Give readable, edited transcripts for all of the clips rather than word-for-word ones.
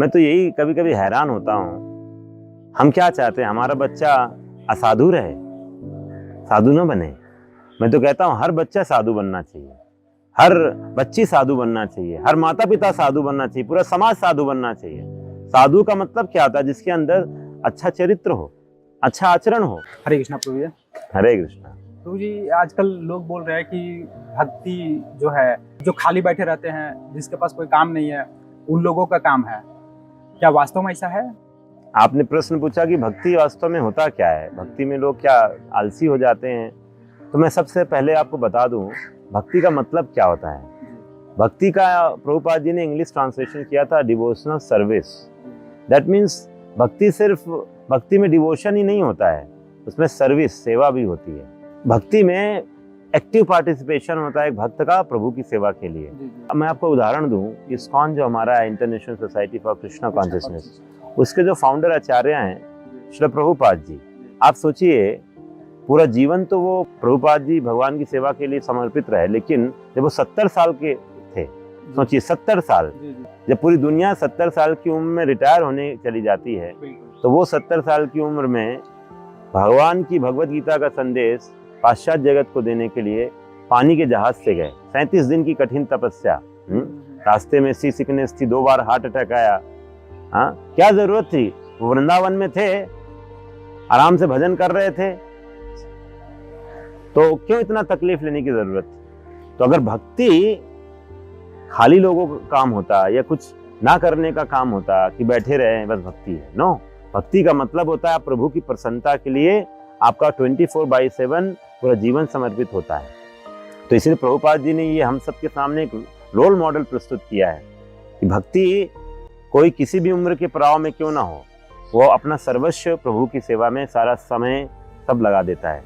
मैं तो यही कभी कभी हैरान होता हूँ, हम क्या चाहते हैं हमारा बच्चा असाधु रहे, साधु ना बने। मैं तो कहता हूँ हर बच्चा साधु बनना चाहिए, हर बच्ची साधु बनना चाहिए, हर माता पिता साधु बनना चाहिए, पूरा समाज साधु बनना चाहिए। साधु का मतलब क्या होता है? जिसके अंदर अच्छा चरित्र हो, अच्छा आचरण हो। हरे कृष्णा प्रभु जी। हरे कृष्णा। प्रभु जी, आजकल लोग बोल रहे हैं कि भक्ति जो है, जो खाली बैठे रहते हैं, जिसके पास कोई काम नहीं है, उन लोगों का काम है। क्या वास्तव में ऐसा है? आपने प्रश्न पूछा कि भक्ति वास्तव में होता क्या है, भक्ति में लोग क्या आलसी हो जाते हैं? तो मैं सबसे पहले आपको बता दूं भक्ति का मतलब क्या होता है। भक्ति का प्रभुपाद जी ने इंग्लिश ट्रांसलेशन किया था डिवोशनल सर्विस। दैट मीन्स भक्ति सिर्फ भक्ति में डिवोशन ही नहीं होता है, उसमें सर्विस, सेवा भी होती है। भक्ति में एक्टिव पार्टिसिपेशन होता है एक भक्त का प्रभु की सेवा के लिए। अब मैं आपको उदाहरण दूं, इस्कॉन जो हमारा है, international society for Krishna consciousness, उसके जो फाउंडर आचार्य हैं श्री प्रभुपाद जी। आप सोचिए पूरा जीवन तो वो प्रभुपाद जी भगवान की सेवा के लिए समर्पित रहे, लेकिन जब वो 70 साल के थे, सोचिए 70 साल, जब पूरी दुनिया 70 साल की उम्र में रिटायर होने चली जाती है, तो वो 70 साल की उम्र में भगवान की भगवत गीता का संदेश पाश्चात्य जगत को देने के लिए पानी के जहाज से गए। 37 दिन की कठिन तपस्या, रास्ते में सी सिकनेस थी, 2 बार हार्ट अटैक आया। हाँ, क्या जरूरत थी? वो वृंदावन में थे, आराम से भजन कर रहे थे, तो क्यों इतना तकलीफ लेने की जरूरत थी? तो अगर भक्ति खाली लोगों का काम होता या कुछ ना करने का काम होता कि बैठे रहे बस भक्ति है, नो। भक्ति का मतलब होता है आप प्रभु की प्रसन्नता के लिए आपका 24/7 पूरा जीवन समर्पित होता है। तो इसलिए प्रभुपाद जी ने ये हम सबके सामने एक रोल मॉडल प्रस्तुत किया है कि भक्ति कोई किसी भी उम्र के पड़ाव में क्यों ना हो, वो अपना सर्वस्व प्रभु की सेवा में सारा समय सब लगा देता है।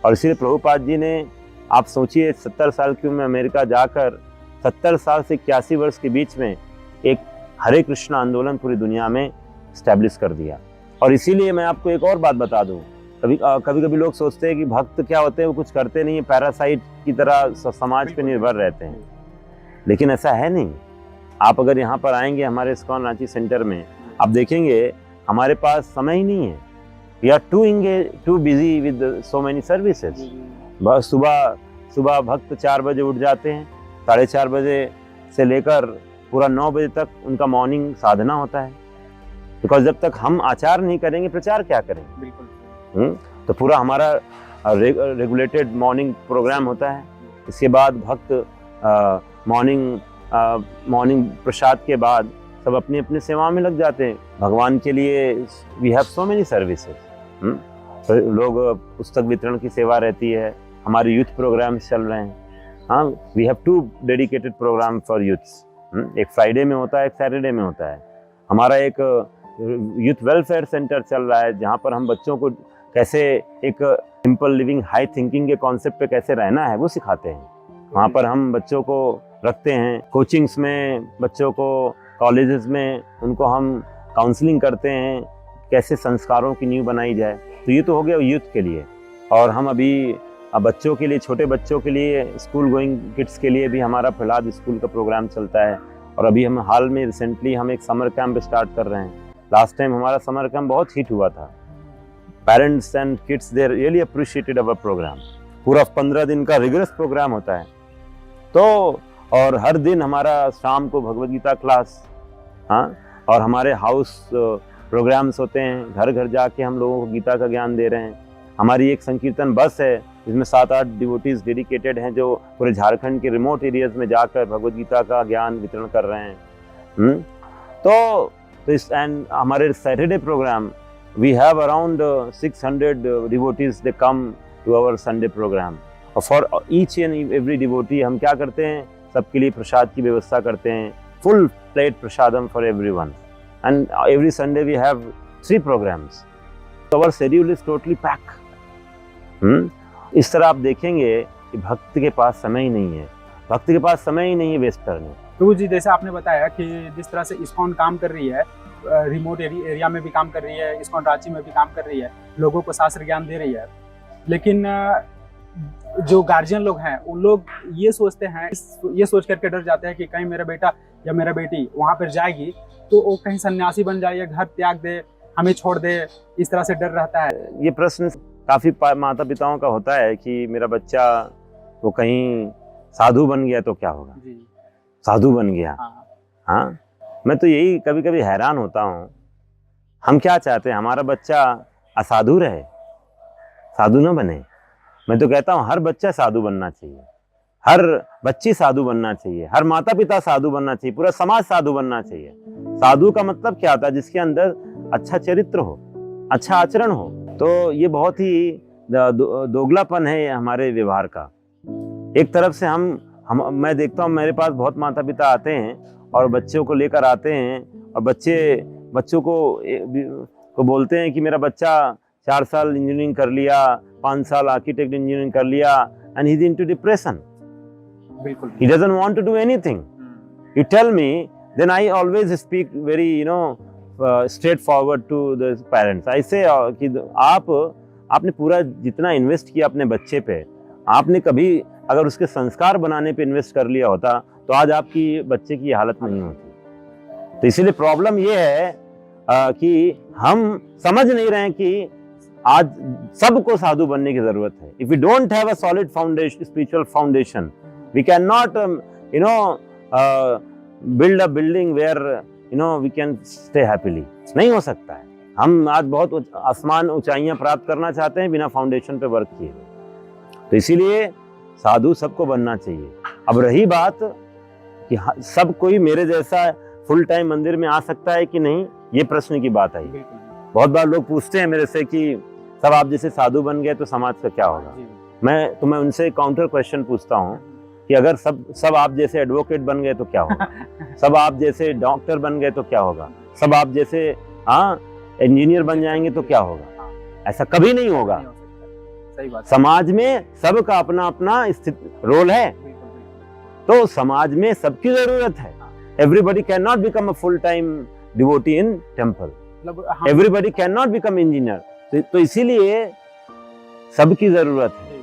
और इसीलिए प्रभुपाद जी ने, आप सोचिए 70 साल की उम्र में अमेरिका जाकर 70 साल से 81 वर्ष के बीच में एक हरे कृष्णा आंदोलन पूरी दुनिया में स्टैब्लिश कर दिया। और इसीलिए मैं आपको एक और बात बता दूं, कभी लोग सोचते हैं कि भक्त क्या होते हैं, वो कुछ करते नहीं है, पैरासाइट की तरह समाज पे निर्भर रहते हैं, लेकिन ऐसा है नहीं। आप अगर यहाँ पर आएंगे हमारे इस्कॉन रांची सेंटर में, आप देखेंगे हमारे पास समय ही नहीं है। We are too busy with so many services. सुबह भक्त 4 बजे उठ जाते हैं, 4:30 बजे से लेकर पूरा 9 बजे तक उनका मॉर्निंग साधना होता है। बिकॉज जब तक हम आचार नहीं करेंगे प्रचार क्या करेंगे? बिल्कुल। तो पूरा हमारा रेगुलेटेड मॉर्निंग प्रोग्राम होता है। इसके बाद भक्त मॉर्निंग प्रसाद के बाद सब अपनी अपनी सेवा में लग जाते हैं भगवान के लिए। We have so many services. लोग पुस्तक वितरण की सेवा रहती है, हमारे यूथ प्रोग्राम्स चल रहे हैं। हाँ, we have 2 dedicated programme for youths. एक फ्राइडे में होता है, एक सैटरडे में होता है। हमारा एक यूथ वेलफेयर सेंटर चल रहा है, जहाँ पर हम बच्चों को कैसे एक सिंपल लिविंग हाई थिंकिंग के कॉन्सेप्ट पे कैसे रहना है वो सिखाते हैं। वहाँ पर हम बच्चों को रखते हैं, कोचिंग्स में बच्चों को, कॉलेजेस में उनको हम काउंसलिंग करते हैं, कैसे संस्कारों की नींव बनाई जाए। तो ये तो हो गया यूथ के लिए। और हम अभी बच्चों के लिए, छोटे बच्चों के लिए, स्कूल गोइंग किड्स के लिए भी हमारा प्रहलाद स्कूल का प्रोग्राम चलता है। और अभी हम हाल में रिसेंटली हम एक समर कैंप स्टार्ट कर रहे हैं। लास्ट टाइम हमारा समर कैंप बहुत हिट हुआ था। Parents and kids they really appreciated our programme. पूरा 15 दिन का रिगरस प्रोग्राम होता है। तो और हर दिन हमारा शाम को भगवद गीता क्लास, हाँ, और हमारे हाउस प्रोग्राम्स होते हैं, घर घर जाके हम लोगों को गीता का ज्ञान दे रहे हैं। हमारी एक संकीर्तन बस है जिसमें 7-8 डिवोटीज डेडिकेटेड हैं जो पूरे झारखंड के रिमोट एरियाज में जाकर भगवद गीता का ज्ञान वितरण कर रहे हैं। तो इस एंड हमारे Saturday programme, we have around 600 devotees they come to our Sunday program. और for each and every devotee हम क्या करते हैं, सबके लिए प्रसाद की व्यवस्था करते हैं, full plate prasadam for everyone. And every Sunday we have 3 programs. So our schedule is totally packed. इस तरह आप देखेंगे कि भक्त के पास समय ही नहीं है, भक्त के पास समय ही नहीं है वेस्ट करने। प्रभु जी, जैसे आपने बताया कि जिस तरह से इस्कॉन काम कर रही है, रिमोट एरिया में भी काम कर रही है, इस्कॉन रांची में भी काम कर रही है, लोगों को शास्त्र ज्ञान दे रही है, लेकिन जो गार्जियन लोग हैं उन लोग ये सोचते हैं, ये सोच करके डर जाते हैं कि कहीं मेरा बेटा या मेरा बेटी वहाँ पर जाएगी तो वो कहीं सन्यासी बन जाए या घर त्याग दे, हमें छोड़ दे, इस तरह से डर रहता है। ये प्रश्न काफी माता पिताओं का होता है कि मेरा बच्चा वो कहीं साधु बन गया तो क्या होगा, जी। साधु बन गया। हाँ, हाँ, मैं तो यही कभी कभी हैरान होता हूँ, हम क्या चाहते हैं हमारा बच्चा असाधु रहे, साधु ना बने। मैं तो कहता हूँ हर बच्चा साधु बनना चाहिए, हर बच्ची साधु बनना चाहिए, हर माता पिता साधु बनना चाहिए, पूरा समाज साधु बनना चाहिए। साधु का मतलब क्या होता है? जिसके अंदर अच्छा चरित्र हो, अच्छा आचरण हो। तो ये बहुत ही दोगलापन है हमारे व्यवहार का। एक तरफ से हम मैं देखता हूँ मेरे पास बहुत माता पिता आते हैं और बच्चों को लेकर आते हैं और बच्चों को बोलते हैं कि मेरा बच्चा 4 साल इंजीनियरिंग कर लिया, 5 साल आर्किटेक्ट इंजीनियरिंग कर लिया, and he's into depression. बिल्कुल। He doesn't want to do anything. You tell me, then I always speak very, straightforward to the parents. I say कि आपने पूरा जितना इन्वेस्ट किया अपने बच्चे पे, आपने कभी अगर उसके संस्कार बनाने पे इन्वेस्ट कर लिया होता तो आज आपकी बच्चे की हालत नहीं होती। तो इसीलिए प्रॉब्लम ये है कि हम समझ नहीं रहे हैं कि आज सबको साधु बनने की जरूरत है। If we don't have a solid foundation, spiritual foundation, we can not build a building where we can stay happily. नहीं हो सकता है। हम आज बहुत आसमान ऊंचाइयां प्राप्त करना चाहते हैं बिना फाउंडेशन पे वर्क किए। तो इसीलिए साधु सबको बनना चाहिए। अब रही बात कि सब कोई मेरे जैसा फुल टाइम मंदिर में आ सकता है कि नहीं, ये प्रश्न की बात आई। बहुत बार लोग पूछते हैं मेरे से कि सब आप जैसे साधु बन गए तो समाज का क्या होगा। मैं उनसे काउंटर क्वेश्चन पूछता हूँ कि अगर सब आप जैसे एडवोकेट बन गए तो क्या होगा, सब आप जैसे डॉक्टर बन गए तो क्या होगा, सब आप जैसे इंजीनियर बन जाएंगे तो क्या होगा। ऐसा कभी नहीं होगा। सही बात। समाज में सबका अपना अपना रोल है, तो समाज में सबकी जरूरत है। Everybody can not become a full time devotee in temple, everybody can not become engineer. तो इसीलिए सबकी जरूरत है।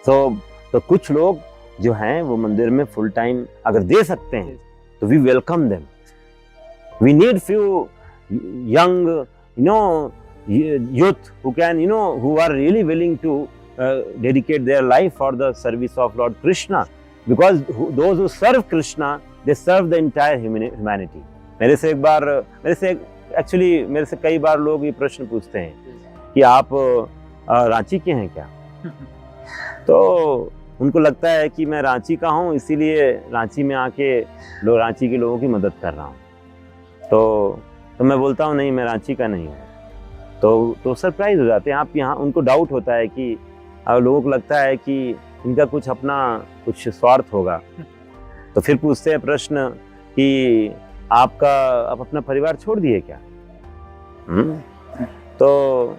तो कुछ लोग जो हैं वो मंदिर में फुल टाइम अगर दे सकते हैं तो we welcome them. We need few young youth who can who are really willing to dedicate their life for the service of Lord Krishna, because those who serve Krishna, they serve the entire humanity. मेरे से कई बार लोग ये प्रश्न पूछते हैं कि आप रांची के हैं क्या। तो उनको लगता है कि मैं रांची का हूँ, इसीलिए रांची में आके रांची के लोगों की मदद कर रहा हूँ। तो मैं बोलता हूँ नहीं, मैं रांची का नहीं हूँ। तो सरप्राइज हो जाते हैं। आप यहाँ उनको डाउट होता है कि लोगों को लगता है कि इनका कुछ कुछ स्वार्थ होगा। तो फिर पूछते हैं प्रश्न कि आप अपना परिवार छोड़ दिए क्या। तो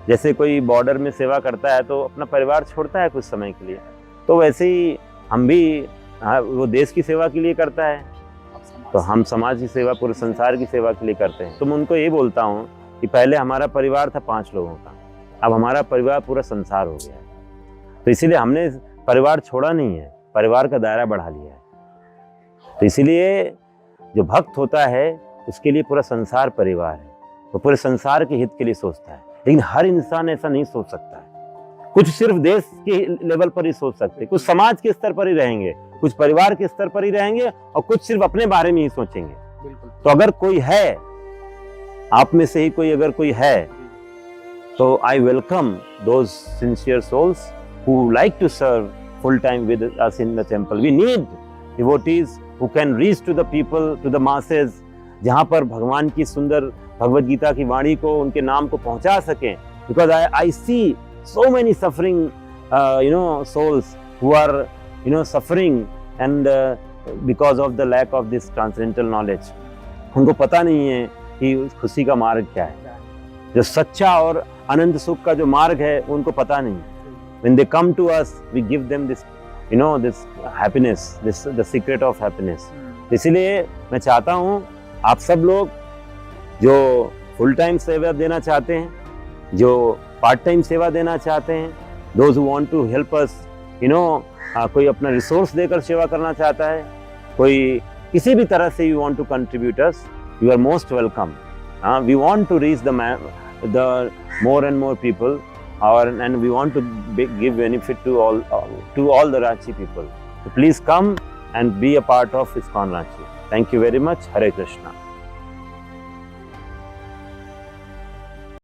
जैसे कोई बॉर्डर में सेवा करता है तो अपना परिवार छोड़ता है कुछ समय के लिए, तो वैसे ही हम भी वो देश की सेवा के लिए करता है, तो हम समाज की सेवा, पूरे संसार की सेवा के लिए करते हैं। तो मैं उनको ये बोलता हूँ कि पहले हमारा परिवार था 5 लोगों का, अब हमारा परिवार पूरा संसार हो गया है। तो इसीलिए हमने परिवार छोड़ा नहीं है, परिवार का दायरा बढ़ा लिया है। तो इसीलिए जो भक्त होता है उसके लिए पूरा संसार परिवार है, वो पूरे संसार के हित के लिए सोचता है। लेकिन हर इंसान ऐसा नहीं सोच सकता है। कुछ सिर्फ देश के लेवल पर ही सोच सकते, कुछ समाज के स्तर पर ही रहेंगे, कुछ परिवार के स्तर पर ही रहेंगे और कुछ सिर्फ अपने बारे में ही सोचेंगे। तो अगर कोई है, आप में से ही अगर कोई है, तो I welcome those sincere souls who like to serve full time with us in the temple. We need devotees who can reach to the people, to the masses, जहाँ पर भगवान की सुंदर भगवद गीता की वाणी को, उनके नाम को पहुंचा सकें। Because I see so many suffering souls who are suffering and because of the lack of this transcendental knowledge। उनको पता नहीं है कि खुशी का मार्ग क्या है, जो सच्चा और अनंत सुख का जो मार्ग है उनको पता नहीं। When they come to us, we give them this this happiness, the secret of happiness। इसीलिए मैं चाहता हूँ आप सब लोग जो फुल टाइम सेवा देना चाहते हैं, जो पार्ट टाइम सेवा देना चाहते हैं, those who want to help us, कोई अपना रिसोर्स देकर सेवा करना चाहता है, कोई किसी भी तरह से you want to contribute us, you are most welcome. We want to reach the more and more people, and we want to give benefit to all the Ranchi people. So please come and be a part of ISKCON Ranchi. Thank you very much. Hare Krishna.